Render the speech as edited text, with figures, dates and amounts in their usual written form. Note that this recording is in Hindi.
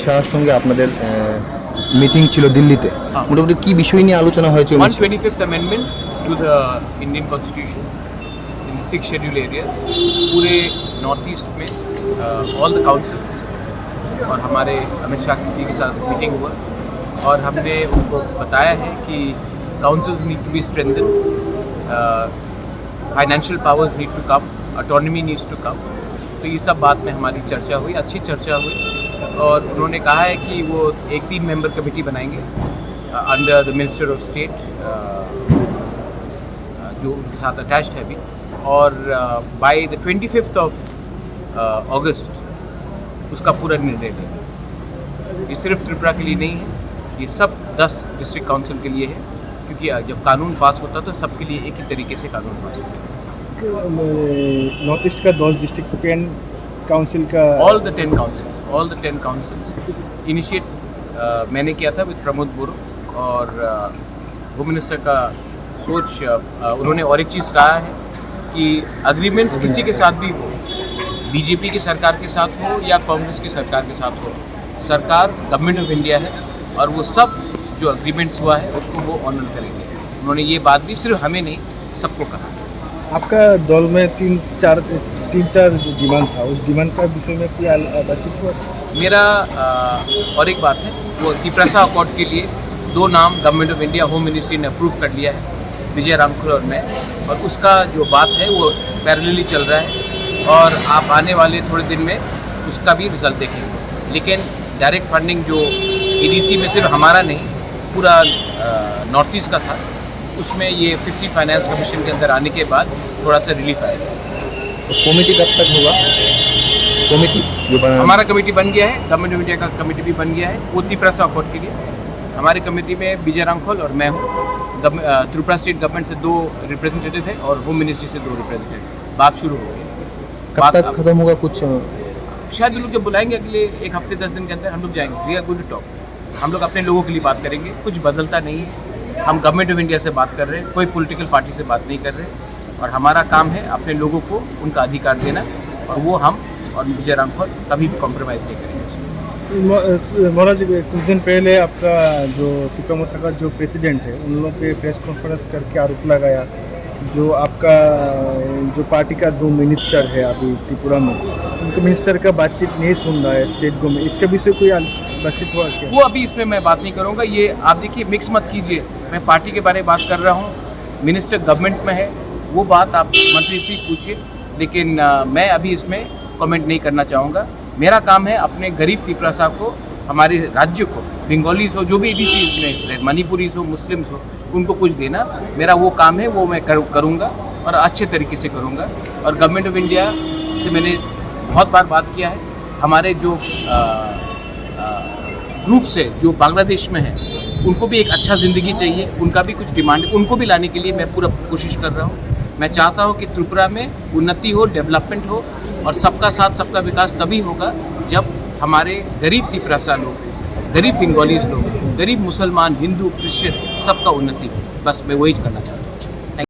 শাহর সঙ্গে আপনাদের মিটিং ছিল দিল্লিতে, মোটামুটি কি বিষয় নিয়ে আলোচনা হয়েছে? 125th amendment to the Indian Constitution in the 6 scheduled areas. पूरे नॉर्थ ईस्ट में ऑल द काउंसिल्स और हमारे अमित शाह जी के साथ मीटिंग हुआ और हमने उनको बताया है कि councils need to be strengthen, financial powers need to come, autonomy needs to come. तो ये सब बात में हमारी चर्चा हुई, अच्छी चर्चा हुई और उन्होंने कहा है कि वो एक 3 मेंबर कमेटी बनाएंगे under the minister of state जो उनके साथ अटैच्ड है अभी, और बाय द 25th ऑफ अगस्त उसका पूरा निर्णय लेंगे। ये सिर्फ त्रिपुरा के लिए नहीं है, ये सब 10 डिस्ट्रिक्ट काउंसिल के लिए है, क्योंकि जब कानून पास होता तो सबके लिए एक ही तरीके से कानून पास होता है। नॉर्थ ईस्ट का 10 डिस्ट्रिक्ट काउंसिल का ऑल द 10 काउंसिल्स इनिशिएट मैंने किया था विद प्रमोद बोरो, और होम मिनिस्टर का सोच उन्होंने और एक चीज़ कहा है कि अग्रीमेंट्स किसी के साथ भी हो, बीजेपी की सरकार के साथ हो या कांग्रेस की सरकार के साथ हो, सरकार गवर्नमेंट ऑफ इंडिया है और वो सब जो अग्रीमेंट्स हुआ है उसको वो ऑनर करेंगे। उन्होंने ये बात भी सिर्फ हमें नहीं सबको कहा। आपका दल में 3-4 डिमांड था, उस डिमांड का विषय में क्या बातचीत हुआ? मेरा और एक बात है, वो तिपरासा अकॉर्ड के लिए 2 नाम government of India home ministry ने अप्रूव कर लिया है, विजय रामखुर और मैं, और उसका जो बात है वो पैरेलली चल रहा है और आप आने वाले थोड़े दिन में उसका भी रिजल्ट देखेंगे। लेकिन डायरेक्ट फंडिंग जो एडीसी में सिर्फ हमारा नहीं पूरा नॉर्थ ईस्ट का था, उसमें ये 50 फाइनेंस कमीशन के अंदर आने के बाद थोड़ा सा रिलीफ आएगा। कमेटी कब तक होगा? कमेटी जो बना, हमारा कमेटी बन गया है, गवर्नमेंट ऑफ इंडिया का कमेटी भी बन गया है, वो त्रिपुरा अकॉर्ड के लिए। हमारी कमेटी में विजय रामखोल और मैं हूँ। त्रिपुरा स्टेट गवर्नमेंट से 2 रिप्रेजेंटेटिव है और होम मिनिस्ट्री से 2 रिप्रेजेंटेटिव। बात शुरू हो गई। कब तक खत्म होगा? कुछ शायद वो लोग जब बुलाएंगे अगले 1 हफ्ते 10 दिन के अंदर हम लोग जाएंगे। We are going to talk. हम लोग अपने लोगों के लिए बात करेंगे, कुछ बदलता नहीं है। हम गवर्नमेंट ऑफ इंडिया से बात कर रहे हैं, कोई पॉलिटिकल पार्टी से बात नहीं कर रहे, और हमारा काम है अपने लोगों को उनका अधिकार देना, और वो हम और विजय रामखोल कभी भी कॉम्प्रोमाइज़ नहीं करेंगे। महाराज, कुछ दिन पहले आपका जो टिकामोथा का जो प्रेसिडेंट है उन लोगों के प्रेस कॉन्फ्रेंस करके आरोप लगाया जो आपका जो पार्टी का 2 मिनिस्टर है अभी त्रिपुरा में, उनके मिनिस्टर का बातचीत नहीं सुन रहा है स्टेट गवर्नमेंट, इसके विषय कोई बातचीत हुआ क्या? वो अभी इसमें मैं बात नहीं करूँगा। ये आप देखिए, मिक्स मत कीजिए। मैं पार्टी के बारे में बात कर रहा हूँ, मिनिस्टर गवर्नमेंट में है, वो बात आप मंत्री से पूछिए, लेकिन मैं अभी इसमें कमेंट नहीं करना चाहूँगा। मेरा काम है अपने गरीब त्रिपुरा साहब को, हमारे राज्य को, बंगालीज हो, जो भी एडीसी में मणिपुरीज हो, मुस्लिम्स हो, उनको कुछ देना मेरा वो काम है, वो मैं करूँगा और अच्छे तरीके से करूँगा। और गवर्नमेंट ऑफ इंडिया से मैंने बहुत बार बात किया है। हमारे जो ग्रुप्स है जो बांग्लादेश में है, उनको भी एक अच्छा ज़िंदगी चाहिए, उनका भी कुछ डिमांड है, उनको भी लाने के लिए मैं पूरा कोशिश कर रहा हूँ। मैं चाहता हूँ कि त्रिपुरा में उन्नति हो, डेवलपमेंट हो, और सबका साथ सबका विकास तभी होगा जब हमारे गरीब त्रिपुरा लोग, गरीब बंगालीज लोग, गरीब मुसलमान, हिंदू, क्रिश्चियन, सबका उन्नति हो। बस मैं वही करना चाहता हूँ।